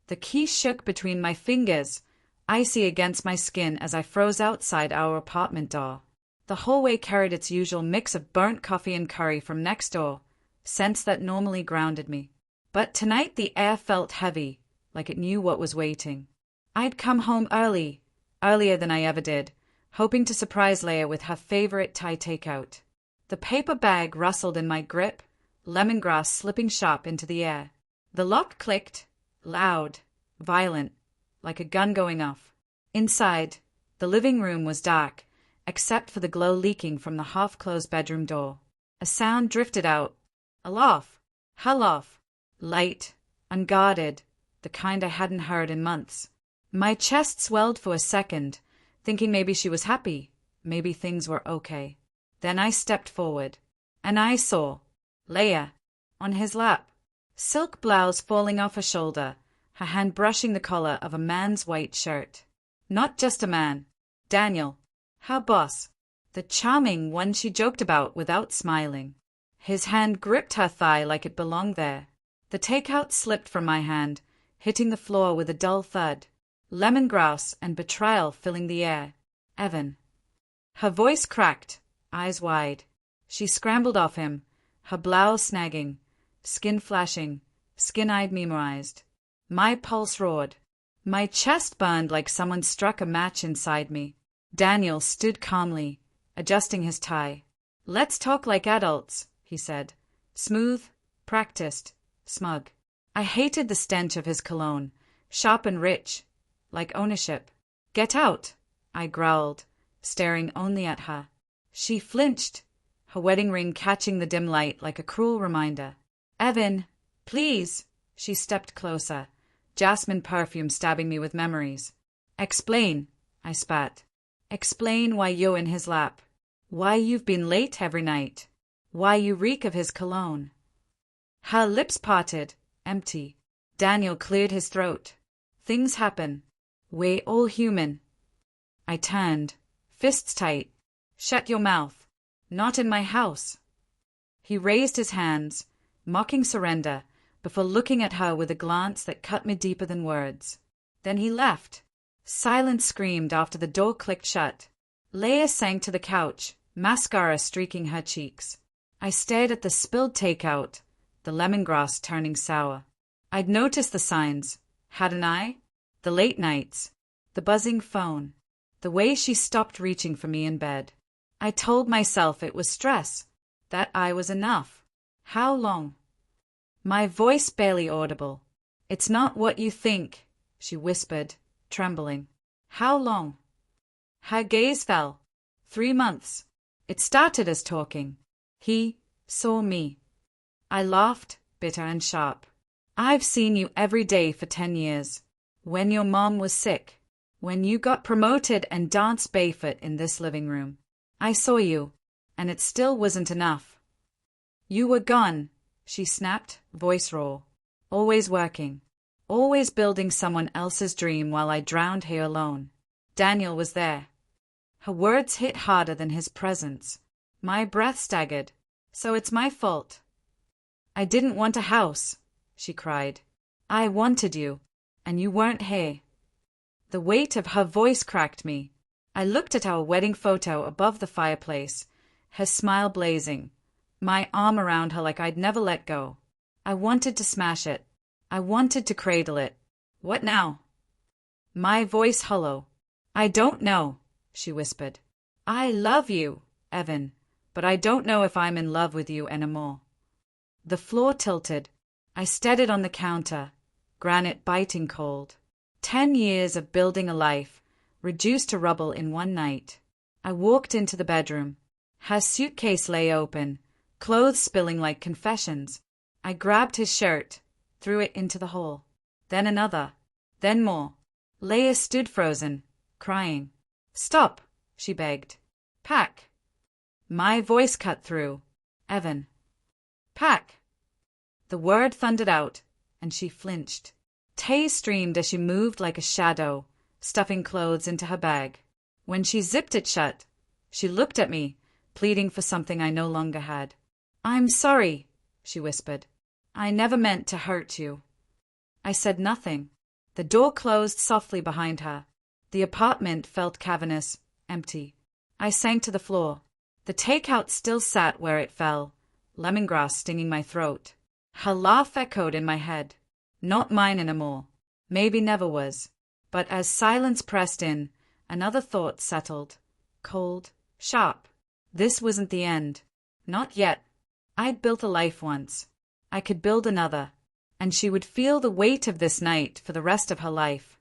The key shook between my fingers, icy against my skin as I froze outside our apartment door. The hallway carried its usual mix of burnt coffee and curry from next door, scents that normally grounded me. But tonight the air felt heavy, like it knew what was waiting. I'd come home earlier than I ever did, hoping to surprise Leia with her favorite Thai takeout. The paper bag rustled in my grip, lemongrass slipping sharp into the air. The lock clicked, loud, violent, like a gun going off. Inside, the living room was dark, except for the glow leaking from the half-closed bedroom door. A sound drifted out. A laugh. Her laugh. Light, unguarded, the kind I hadn't heard in months. My chest swelled for a second, thinking maybe she was happy, maybe things were okay. Then I stepped forward, and I saw Leia on his lap, silk blouse falling off her shoulder, her hand brushing the collar of a man's white shirt. Not just a man. Daniel, her boss, the charming one she joked about without smiling. His hand gripped her thigh like it belonged there. The takeout slipped from my hand, hitting the floor with a dull thud. Lemongrass and betrayal filling the air. Evan. Her voice cracked, eyes wide. She scrambled off him, her blouse snagging, skin flashing, skin-eyed memorized. My pulse roared. My chest burned like someone struck a match inside me. Daniel stood calmly, adjusting his tie. "Let's talk like adults," he said. Smooth, practiced, smug. I hated the stench of his cologne, sharp and rich, like ownership. "Get out," I growled, staring only at her. She flinched, her wedding ring catching the dim light like a cruel reminder. "Evan, please." She stepped closer, jasmine perfume stabbing me with memories. "Explain," I spat. "Explain why you're in his lap. Why you've been late every night. Why you reek of his cologne." Her lips parted, empty. Daniel cleared his throat. "Things happen. We're all human." I turned, fists tight. "Shut your mouth. Not in my house." He raised his hands, mocking surrender, before looking at her with a glance that cut me deeper than words. Then he left. Silence screamed after the door clicked shut. Leia sank to the couch, mascara streaking her cheeks. I stared at the spilled takeout, the lemongrass turning sour. I'd noticed the signs, hadn't I? The late nights, the buzzing phone, the way she stopped reaching for me in bed. I told myself it was stress, that I was enough. How long? My voice barely audible. "It's not what you think," she whispered, trembling. "How long?" Her gaze fell. 3 months. It started as talking. He saw me. I laughed, bitter and sharp. "I've seen you every day for 10 years. When your mom was sick. When you got promoted and danced barefoot in this living room. I saw you, and it still wasn't enough." "You were gone," she snapped, voice raw. "Always working. Always building someone else's dream while I drowned here alone. Daniel was there." Her words hit harder than his presence. My breath staggered. "So it's my fault." "I didn't want a house," she cried. "I wanted you, and you weren't here." The weight of her voice cracked me. I looked at our wedding photo above the fireplace, her smile blazing, my arm around her like I'd never let go. I wanted to smash it. I wanted to cradle it. "What now?" My voice hollow. "I don't know," she whispered. "I love you, Evan, but I don't know if I'm in love with you anymore." The floor tilted. I stared it on the counter, granite biting cold. 10 years of building a life, reduced to rubble in one night. I walked into the bedroom. Her suitcase lay open, clothes spilling like confessions. I grabbed his shirt, threw it into the hall. Then another. Then more. Leia stood frozen, crying. "Stop," she begged. "Pack." My voice cut through. "Evan." "Pack." The word thundered out, and she flinched. Tears streamed as she moved like a shadow, stuffing clothes into her bag. When she zipped it shut, she looked at me, pleading for something I no longer had. "I'm sorry," she whispered. "I never meant to hurt you." I said nothing. The door closed softly behind her. The apartment felt cavernous, empty. I sank to the floor. The takeout still sat where it fell, lemongrass stinging my throat. Her laugh echoed in my head. Not mine anymore. Maybe never was. But as silence pressed in, another thought settled. Cold, sharp. This wasn't the end. Not yet. I'd built a life once. I could build another. And she would feel the weight of this night for the rest of her life.